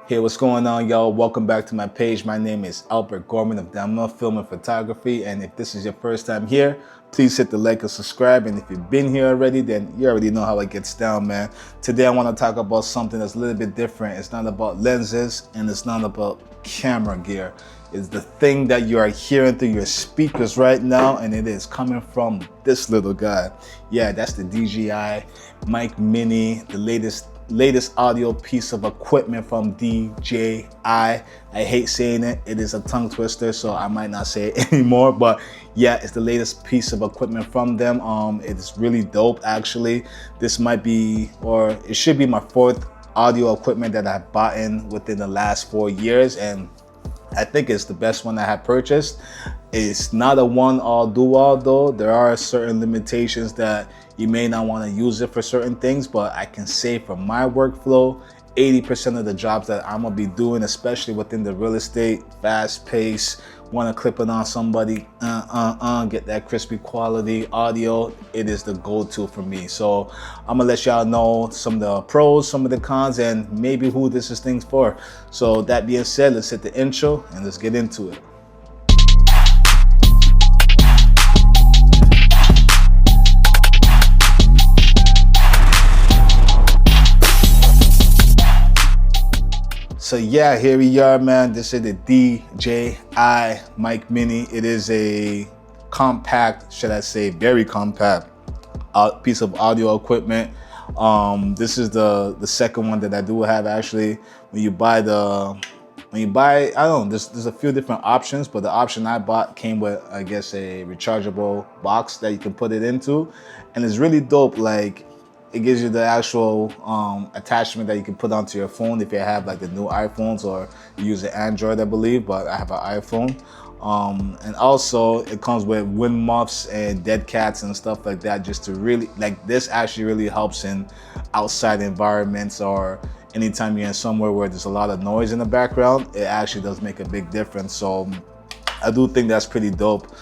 Hey, what's going on, y'all? Welcome back to my page. My name is Albert Gorman of Dama Film and Photography, and if this is your first time here, please hit the like and subscribe. And if you've been here already, then you already know how it gets down, man. Today I want to talk about something that's a little bit different. It's not about lenses and it's not about camera gear. It's the thing that you are hearing through your speakers right now, and it is coming from this little guy. Yeah, that's the DJI Mic Mini, the latest audio piece of equipment from DJI. I hate saying it. It is a tongue twister, so I might not say it anymore. But yeah, it's the latest piece of equipment from them. It's really dope, actually. This might be, or it should be, my fourth audio equipment that I've bought in within the last 4 years, and I think it's the best one I have purchased. It's not a one-all do-all though. There are certain limitations that you may not want to use it for certain things, but I can say for my workflow, 80% of the jobs that I'm gonna be doing, especially within the real estate, fast pace, want to clip it on somebody, get that crispy quality audio, it is the go-to for me. So I'm gonna let y'all know some of the pros, some of the cons, and maybe who this is things for. So that being said, let's hit the intro and let's get into it. So yeah, here we are, man. This is the DJI Mic Mini. It is a compact, should I say, very compact piece of audio equipment. This is the second one that I do have, actually. When you buy, I don't know, there's a few different options, but the option I bought came with, I guess, a rechargeable box that you can put it into, and it's really dope. Like, it gives you the actual attachment that you can put onto your phone if you have like the new iPhones, or you use an Android, I believe, but I have an iPhone. And also it comes with wind muffs and dead cats and stuff like that, just to really, like, this actually really helps in outside environments, or anytime you're in somewhere where there's a lot of noise in the background. It actually does make a big difference. So I do think that's pretty dope.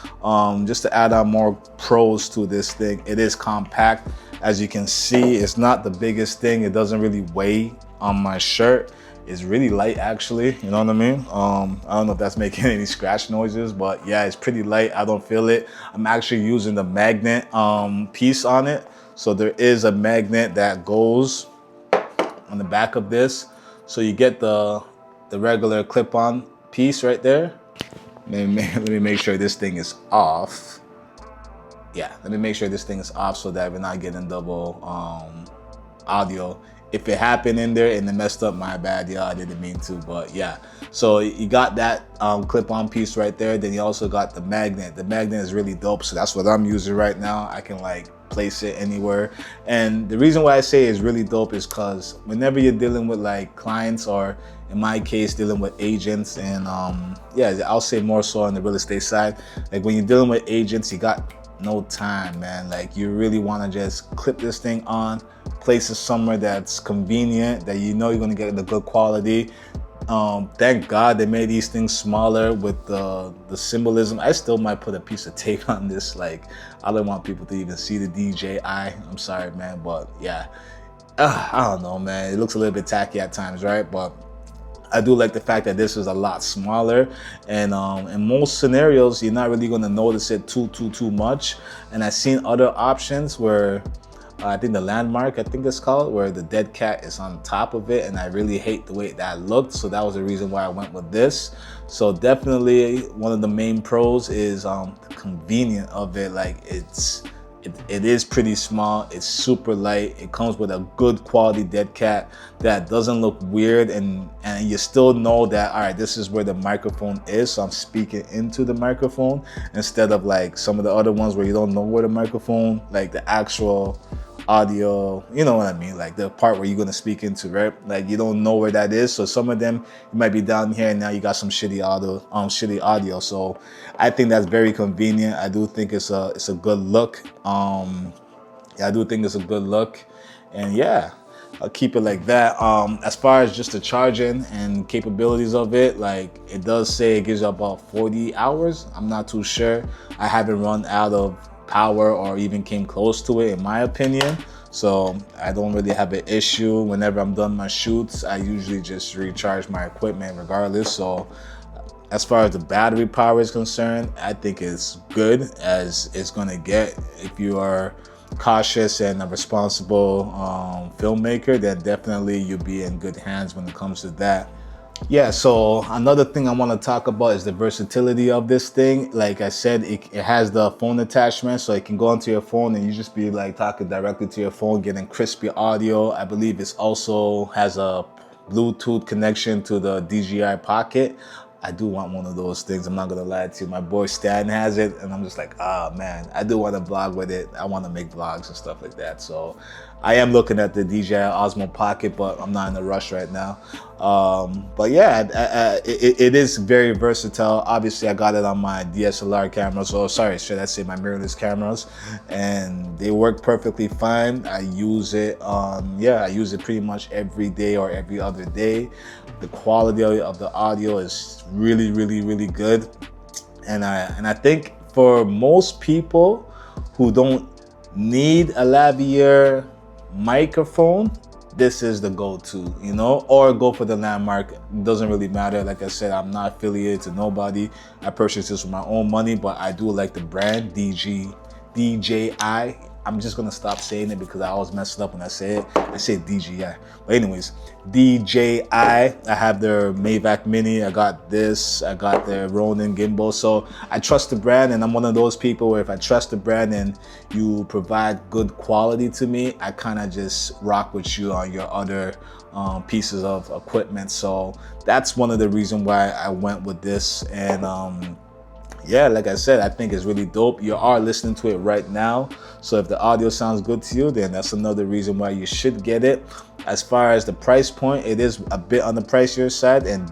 Just to add on more pros to this thing, it is compact. As you can see, it's not the biggest thing. It doesn't really weigh on my shirt. It's really light, actually, you know what I mean? I don't know if that's making any scratch noises, but yeah, it's pretty light. I don't feel it. I'm actually using the magnet piece on it. So there is a magnet that goes on the back of this. So you get the regular clip-on piece right there. Let me make sure this thing is off. Yeah, let me make sure this thing is off so that we're not getting double audio. If it happened in there and it messed up, my bad, yeah, I didn't mean to, but yeah. So you got that clip-on piece right there. Then you also got the magnet. The magnet is really dope, so that's what I'm using right now. I can like place it anywhere. And the reason why I say it's really dope is because whenever you're dealing with like clients, or in my case dealing with agents, and yeah, I'll say more so on the real estate side, like when you're dealing with agents, you got no time, man. Like, you really want to just clip this thing on, place it somewhere that's convenient, that you know you're going to get the good quality. Thank God they made these things smaller with the symbolism. I still might put a piece of tape on this. Like, I don't want people to even see the DJI. I'm sorry, man, but yeah, I don't know, man. It looks a little bit tacky at times, right? But I do like the fact that this is a lot smaller, and in most scenarios you're not really going to notice it too much. And I've seen other options where I think the Landmark, I think it's called, where the dead cat is on top of it, and I really hate the way that looked. So that was the reason why I went with this. So definitely one of the main pros is the convenience of it. Like, it is pretty small, it's super light, it comes with a good quality dead cat that doesn't look weird, and you still know that, all right, this is where the microphone is, so I'm speaking into the microphone, instead of like some of the other ones where you don't know where the microphone, like the actual audio, you know what I mean, like the part where you're going to speak into, right? Like, you don't know where that is. So some of them, you might be down here and now you got some shitty audio. So I think that's very convenient. I do think it's a good look. Yeah, I do think it's a good look, and yeah, I'll keep it like that. As far as just the charging and capabilities of it, like, it does say it gives you about 40 hours. I'm not too sure. I haven't run out of power or even came close to it, in my opinion. So I don't really have an issue. Whenever I'm done my shoots, I usually just recharge my equipment regardless. So as far as the battery power is concerned, I think it's good as it's gonna get. If you are cautious and a responsible filmmaker, then definitely you'll be in good hands when it comes to that. Yeah, so another thing I want to talk about is the versatility of this thing. Like I said, it has the phone attachment, so it can go onto your phone and you just be like talking directly to your phone, getting crispy audio. I believe it also has a Bluetooth connection to the DJI Pocket. I do want one of those things. I'm not gonna lie to you. My boy Stan has it, and I'm just like, ah, man, I do want to vlog with it. I want to make vlogs and stuff like that. So I am looking at the DJI Osmo Pocket, but I'm not in a rush right now. But yeah, it is very versatile. Obviously, I got it on my DSLR cameras, or sorry, should I say my mirrorless cameras, and they work perfectly fine. I use it I use it pretty much every day or every other day. The quality of the audio is really, really, really good. And I think for most people who don't need a lavalier microphone, this is the go-to, or go for the Landmark. It doesn't really matter. Like I said, I'm not affiliated to nobody. I purchased this with my own money, but I do like the brand DJI. I'm just gonna stop saying it because I always mess it up when I say it. I say DJI. But anyways, DJI. I have their Mavic Mini. I got this. I got their Ronin gimbal. So I trust the brand, and I'm one of those people where if I trust the brand and you provide good quality to me, I kind of just rock with you on your other pieces of equipment. So that's one of the reasons why I went with this. And yeah, like I said, I think it's really dope. You are listening to it right now. So if the audio sounds good to you, then that's another reason why you should get it. As far as the price point, it is a bit on the pricier side, and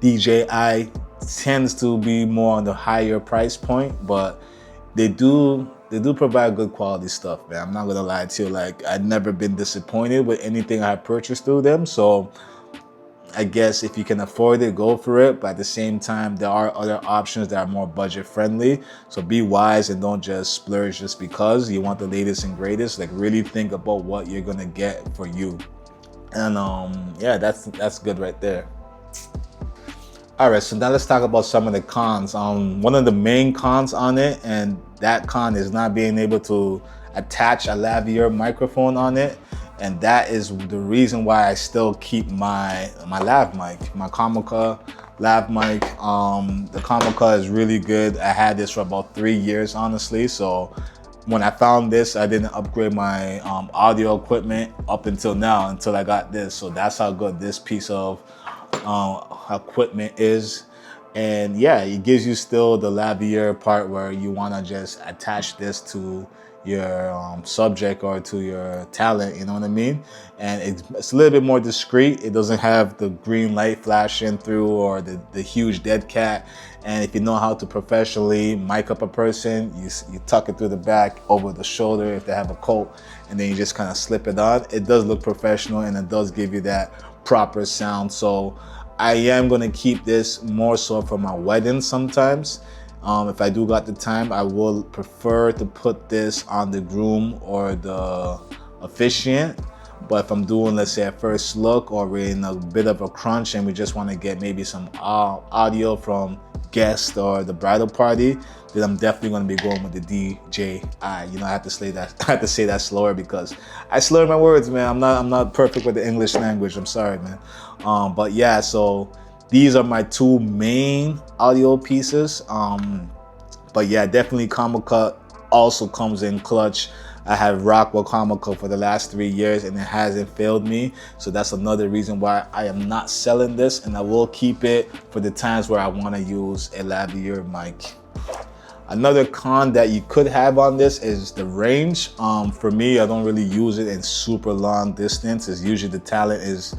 DJI tends to be more on the higher price point, but they do provide good quality stuff, man. I'm not gonna lie to you. Like, I've never been disappointed with anything I purchased through them. So I guess if you can afford it, go for it. But at the same time, there are other options that are more budget friendly. So be wise and don't just splurge just because you want the latest and greatest. Like, really think about what you're gonna get for you. And yeah, that's good right there. All right, so now let's talk about some of the cons. One of the main cons on it, and that con is not being able to attach a lavalier microphone on it. And that is the reason why I still keep my lav mic, my Comica lav mic. The Comica is really good. I had this for about 3 years, honestly. So when I found this, I didn't upgrade my audio equipment up until now, until I got this. So that's how good this piece of equipment is. And yeah, it gives you still the lavalier part where you want to just attach this to your subject or to your talent, you know what I mean? And it's a little bit more discreet. It doesn't have the green light flashing through or the huge dead cat. And if you know how to professionally mic up a person, you tuck it through the back over the shoulder if they have a coat, and then you just kind of slip it on. It does look professional, and it does give you that proper sound. So I am gonna keep this more so for my weddings sometimes. If I do got the time, I will prefer to put this on the groom or the officiant. But if I'm doing, let's say, a first look, or we're in a bit of a crunch and we just want to get maybe some audio from guests or the bridal party, then I'm definitely going to be going with the DJI. I have to say that. I have to say that slower because I slur my words, man. I'm not perfect with the English language. I'm sorry, man. But yeah, so these are my two main audio pieces. But yeah, definitely Comica also comes in clutch. I have rocked with Comica for the last 3 years and it hasn't failed me. So that's another reason why I am not selling this, and I will keep it for the times where I want to use a lavalier mic. Another con that you could have on this is the range. For me, I don't really use it in super long distance. It's usually the talent is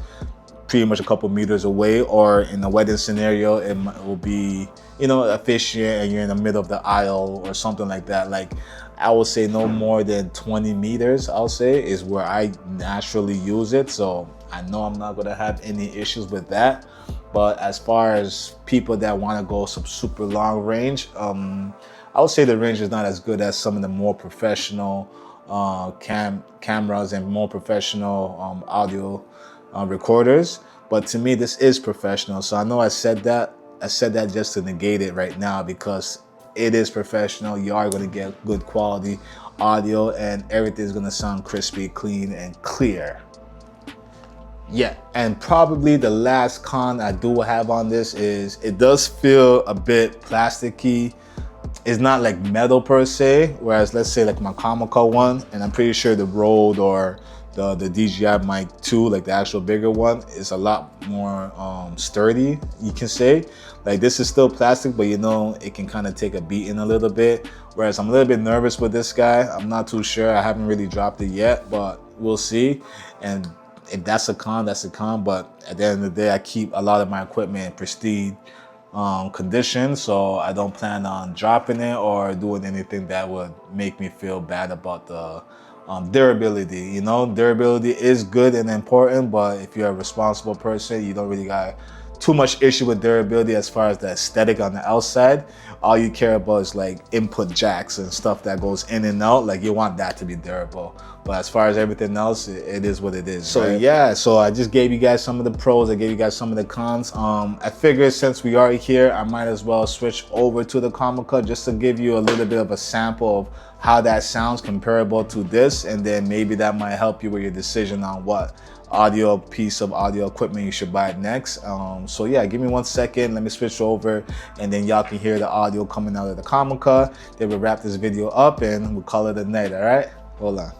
pretty much a couple meters away, or in a wedding scenario, it will be, officiant and you're in the middle of the aisle or something like that. Like, I would say no more than 20 meters, I'll say, is where I naturally use it. So I know I'm not gonna have any issues with that. But as far as people that wanna go some super long range, I would say the range is not as good as some of the more professional cameras and more professional audio recorders. But to me, this is professional. So I know I said that just to negate it right now, because it is professional. You are going to get good quality audio and everything's going to sound crispy, clean, and clear. Yeah, and probably the last con I do have on this is it does feel a bit plasticky. It's not like metal per se, whereas let's say like my Comica one, and I'm pretty sure the Rode or the DJI Mic 2, like the actual bigger one, is a lot more sturdy, you can say. Like this is still plastic, but you know, it can kind of take a beating a little bit. Whereas I'm a little bit nervous with this guy. I'm not too sure. I haven't really dropped it yet, but we'll see. And if that's a con, that's a con. But at the end of the day, I keep a lot of my equipment in pristine condition, so I don't plan on dropping it or doing anything that would make me feel bad about the durability. You know, durability is good and important, but if you're a responsible person, you don't really got too much issue with durability as far as the aesthetic on the outside. All you care about is like input jacks and stuff that goes in and out. Like you want that to be durable. But as far as everything else, it is what it is. So right? Yeah, so I just gave you guys some of the pros. I gave you guys some of the cons. I figured since we are here, I might as well switch over to the Comica just to give you a little bit of a sample of how that sounds comparable to this. And then maybe that might help you with your decision on what piece of audio equipment you should buy next. So yeah, give me 1 second. Let me switch over and then y'all can hear the audio coming out of the Comica. Then we'll wrap this video up and we'll call it a night, all right? Hold on.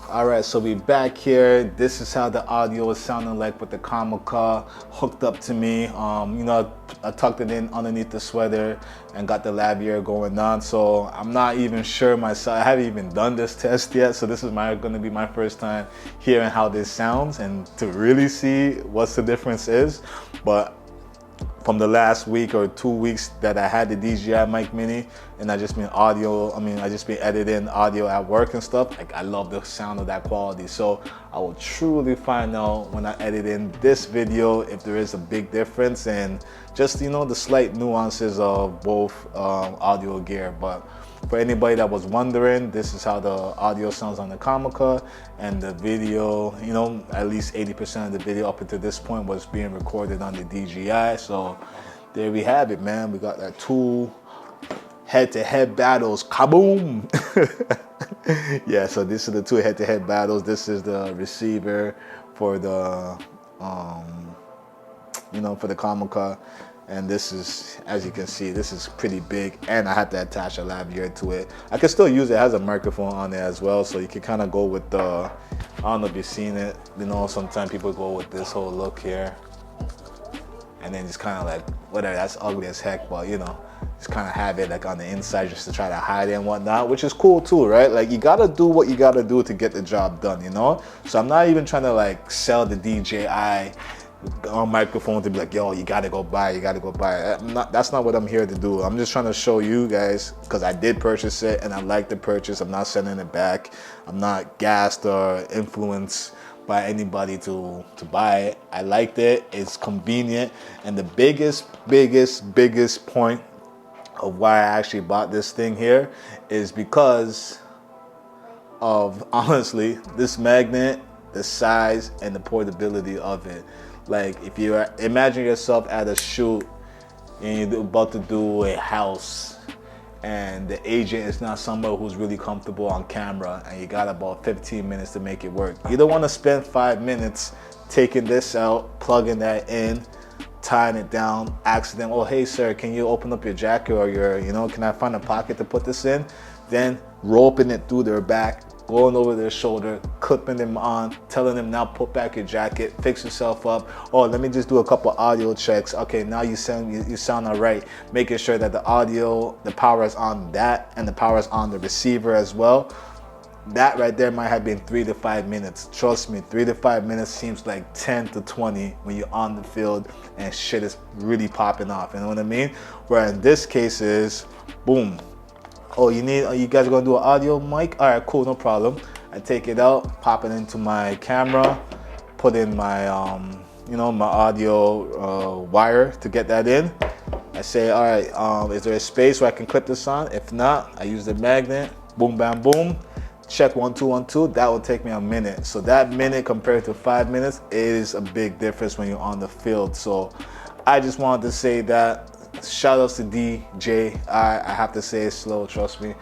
All right, so we back here. This is how the audio is sounding like with the Comica hooked up to me. You know, I tucked it in underneath the sweater and got the lavalier going on. So I'm not even sure myself. I haven't even done this test yet. So this is gonna be my first time hearing how this sounds and to really see what the difference is. But from the last week or 2 weeks that I had the DJI Mic Mini and I just been editing audio at work and stuff, like I love the sound of that quality. So I will truly find out when I edit in this video if there is a big difference and just, you know, the slight nuances of both audio gear. But for anybody that was wondering, this is how the audio sounds on the Comica, and the video, you know, at least 80% of the video up until this point was being recorded on the DJI. So there we have it, man. We got that 2 head-to-head battles, kaboom! Yeah, so this is the 2 head-to-head battles. This is the receiver for the, you know, for the Comica. And this is, as you can see, this is pretty big, and I had to attach a lavalier to it. I can still use it. It has a microphone on it as well, so you can kind of go with the, I don't know if you've seen it, you know, sometimes people go with this whole look here, and then just kind of like, whatever, that's ugly as heck, but you know, just kind of have it like on the inside just to try to hide it and whatnot, which is cool too, right? Like you gotta do what you gotta do to get the job done, you know? So I'm not even trying to like sell the DJI microphone to be like, yo, you gotta go buy it. That's not what I'm here to do. I'm just trying to show you guys, because I did purchase it and I like the purchase. I'm not sending it back. I'm not gassed or influenced by anybody to buy it. I liked it. It's convenient. And the biggest point of why I actually bought this thing here is because of, honestly, this magnet, the size and the portability of it. Like if you imagine yourself at a shoot and you're about to do a house and the agent is not somebody who's really comfortable on camera and you got about 15 minutes to make it work. You don't want to spend 5 minutes taking this out, plugging that in, tying it down, asking them, oh, hey sir, can you open up your jacket or your, you know, can I find a pocket to put this in? Then roping it through their back, going over their shoulder, clipping them on, telling them now put back your jacket, fix yourself up. Oh, let me just do a couple audio checks. Okay, now you sound all right. Making sure that the audio, the power is on that and the power is on the receiver as well. That right there might have been 3 to 5 minutes. Trust me, 3 to 5 minutes seems like 10 to 20 when you're on the field and shit is really popping off. You know what I mean? Where in this case is, boom. Oh, you guys are gonna do an audio mic? All right, cool, no problem. I take it out, pop it into my camera, put in my, you know, my audio wire to get that in. I say, all right, is there a space where I can clip this on? If not, I use the magnet, boom, bam, boom, check 1 2 1 2. That will take me a minute. So that minute compared to 5 minutes is a big difference when you're on the field. So I just wanted to say that. Shout outs to DJI. I have to say it's slow, trust me.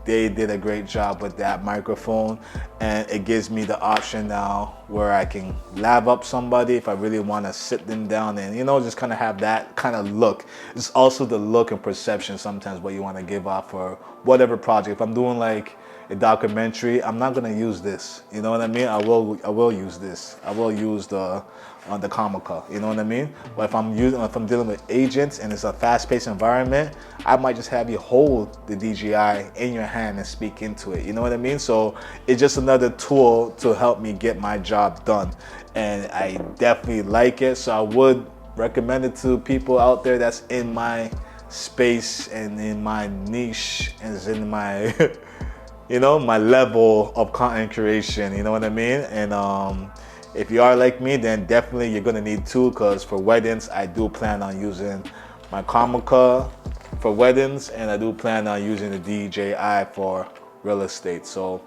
They did a great job with that microphone, and it gives me the option now where I can lab up somebody if I really want to sit them down and, you know, just kind of have that kind of look. It's also the look and perception sometimes what you want to give off for whatever project. If I'm doing like a documentary, I'm not gonna use this. You know what I mean? I will use this. I will use the comica. You know what I mean? But if I'm dealing with agents and it's a fast-paced environment, I might just have you hold the DJI in your hand and speak into it. You know what I mean? So it's just another tool to help me get my job done, and I definitely like it. So I would recommend it to people out there that's in my space and in my niche and is in my you know, my level of content creation, you know what I mean? And if you are like me, then definitely you're gonna need two, because for weddings, I do plan on using my comica for weddings, and I do plan on using the DJI for real estate. So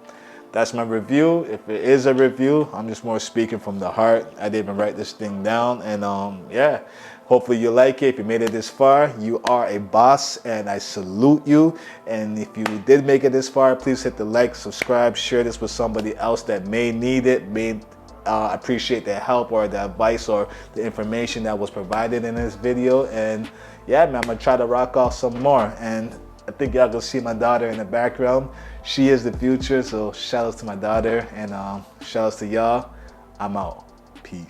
that's my review. If it is a review, I'm just more speaking from the heart. I didn't even write this thing down, and yeah. Hopefully you like it. If you made it this far, you are a boss, and I salute you. And if you did make it this far, please hit the like, subscribe, share this with somebody else that may need it, may appreciate the help or the advice or the information that was provided in this video. And yeah, man, I'm gonna try to rock off some more. And I think y'all can see my daughter in the background. She is the future, so shout outs to my daughter, and shout outs to y'all. I'm out. Peace.